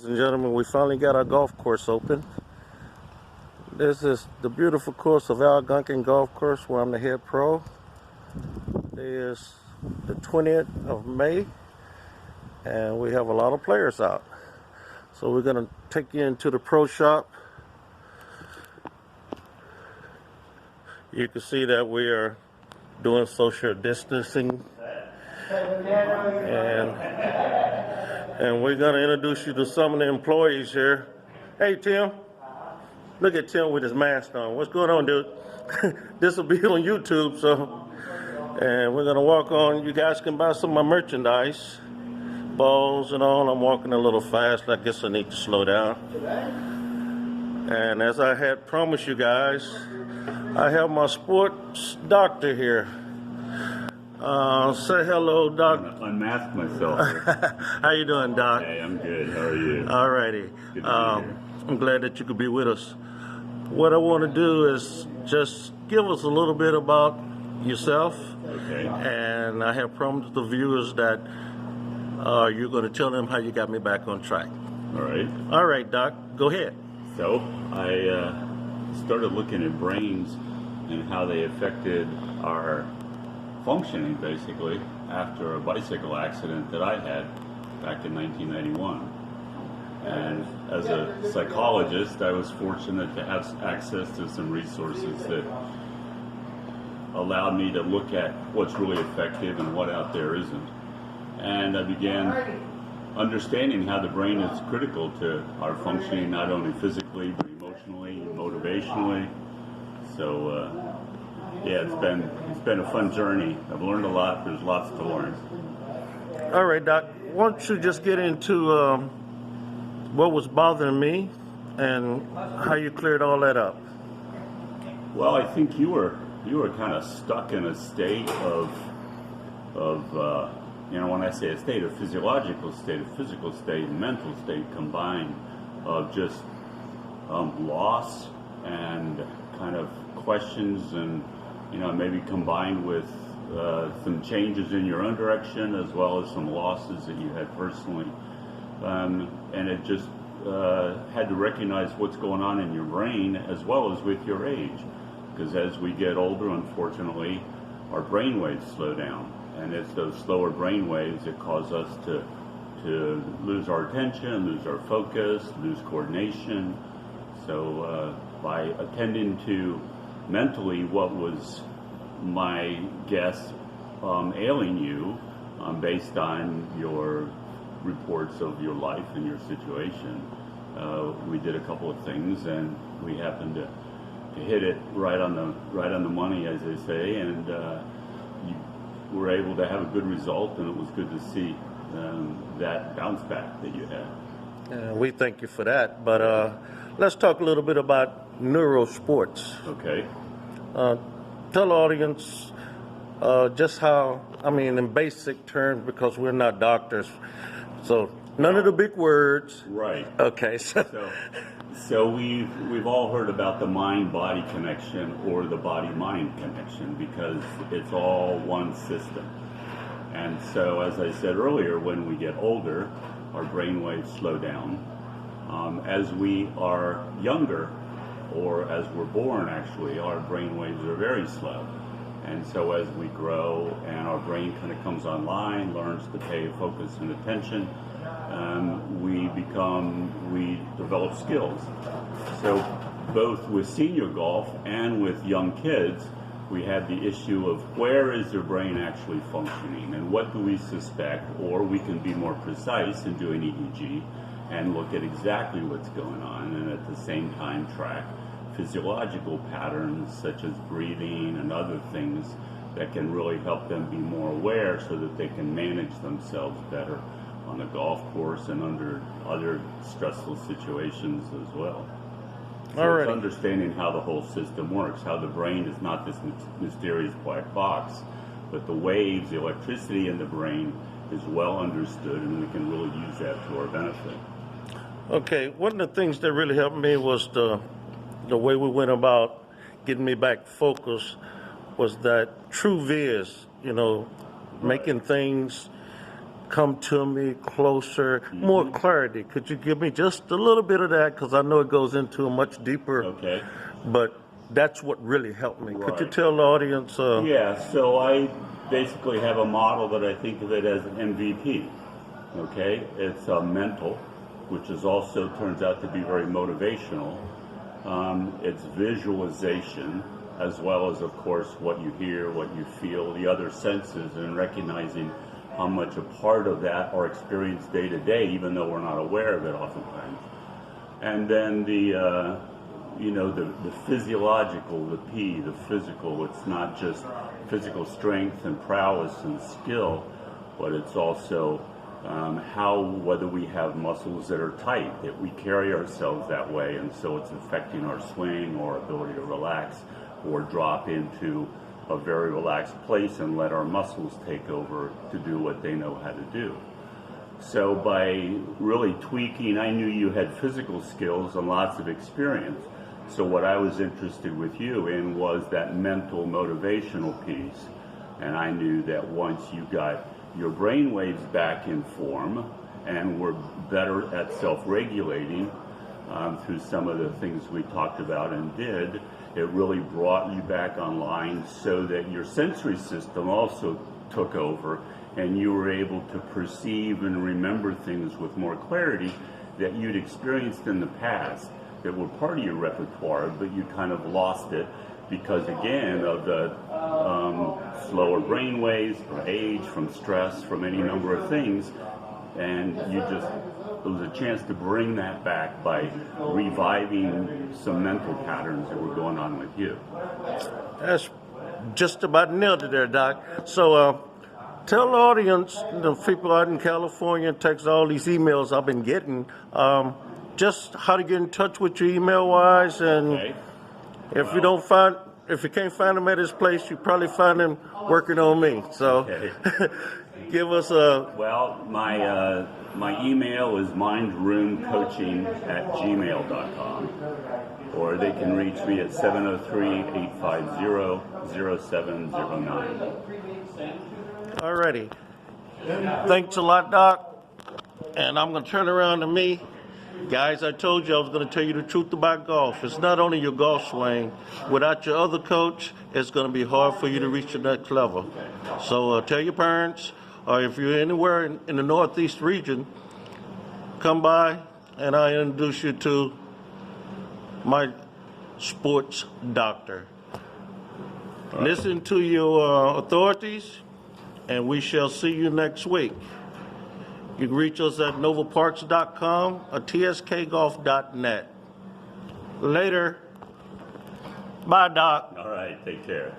Ladies and gentlemen, we finally got our golf course open. This is the beautiful course of Algonkian Golf Course where I'm the head pro. It is the 20th of May and we have a lot of players out. So we're going to take you into the pro shop. You can see that we are doing social distancing, and we're going to introduce you to some of the employees here. Hey, Tim. Look at Tim with his mask on. What's going on, dude? This will be on YouTube, and we're going to walk on. You guys can buy some of my merchandise, balls and all. I'm walking a little fast. I guess I need to slow down. And as I had promised you guys, I have my sports doctor here. Say hello, Doc. I'm gonna unmask myself. How you doing, Doc? Hey, I'm good. How are you? All righty. I'm glad that you could be with us. What I want to do is just give us a little bit about yourself. Okay. And I have promised the viewers that you're going to tell them how you got me back on track. All right. All right, Doc. Go ahead. So I started looking at brains and how they affected our functioning, basically, after a bicycle accident that I had back in 1991. And as a psychologist, I was fortunate to have access to some resources that allowed me to look at what's really effective and what out there isn't. And I began understanding how the brain is critical to our functioning, not only physically, but emotionally, motivationally. So, yeah, it's been a fun journey. I've learned a lot. There's lots to learn. All right, Doc. Why don't you just get into what was bothering me and how you cleared all that up? Well, I think you were kind of stuck in a state of when I say a state, a physiological state, a physical state, and mental state combined of just loss and kind of questions, and maybe combined with some changes in your own direction as well as some losses that you had personally. And it just had to recognize what's going on in your brain as well as with your age. Because as we get older, unfortunately, our brain waves slow down. And it's those slower brain waves that cause us to lose our attention, lose our focus, lose coordination. So by attending to mentally what was my guess ailing you based on your reports of your life and your situation, we did a couple of things, and we happened to hit it right on the money, as they say, and you were able to have a good result, and it was good to see that bounce back that you had. We thank you for that, but let's talk a little bit about neurosports. Okay. Tell the audience just how, in basic terms, because we're not doctors, so none of the big words. Right. Okay. So we've all heard about the mind-body connection or the body-mind connection because it's all one system. And so, as I said earlier, when we get older, our brain waves slow down. As we are younger, or as we're born, actually, our brain waves are very slow. And so as we grow and our brain kind of comes online, learns to pay focus and attention, we develop skills. So both with senior golf and with young kids, we have the issue of where is their brain actually functioning and what do we suspect, or we can be more precise and do an EEG and look at exactly what's going on, and at the same time track physiological patterns such as breathing and other things that can really help them be more aware so that they can manage themselves better on the golf course and under other stressful situations as well. So it's understanding how the whole system works, how the brain is not this mysterious black box, but the waves, the electricity in the brain is well understood, and we can really use that to our benefit. Okay, one of the things that really helped me was the way we went about getting me back focused was that true viz, making things come to me closer, more clarity. Could you give me just a little bit of that? Because I know it goes into a much deeper, Okay. but that's what really helped me. Could you Right. tell the audience? Yeah, so I basically have a model that I think of it as an MVP. Okay, it's mental, which is also turns out to be very motivational. It's visualization, as well as, of course, what you hear, what you feel, the other senses, and recognizing how much a part of that are experienced day to day, even though we're not aware of it oftentimes. And then the physiological, the P, the physical. It's not just physical strength and prowess and skill, but it's also whether we have muscles that are tight, that we carry ourselves that way, and so it's affecting our swing or ability to relax or drop into a very relaxed place and let our muscles take over to do what they know how to do. So by really tweaking, I knew you had physical skills and lots of experience. So what I was interested with you in was that mental motivational piece. And I knew that once you got your brain waves back in form and were better at self-regulating through some of the things we talked about and did, it really brought you back online so that your sensory system also took over and you were able to perceive and remember things with more clarity that you'd experienced in the past that were part of your repertoire, but you kind of lost it because, again, of the slower brain waves, from age, from stress, from any number of things. And it was a chance to bring that back by reviving some mental patterns that were going on with you. That's just about nailed it there, Doc. So tell the audience, the people out in California, Texas, all these emails I've been getting, just how to get in touch with you email-wise, and Okay. if you can't find him at his place, you probably find him working on me. So Okay. give us a... Well, my email is mindroomcoaching@gmail.com, or they can reach me at 703-850-0709. Alrighty. Thanks a lot, Doc. And I'm going to turn around to me. Guys, I told you I was going to tell you the truth about golf. It's not only your golf swing. Without your other coach, it's going to be hard for you to reach the next level. So tell your parents, or if you're anywhere in the Northeast region, come by and I'll introduce you to my sports doctor. Listen to your authorities, and we shall see you next week. You can reach us at novaparks.com or tskgolf.net. Later. Bye, Doc. All right, take care.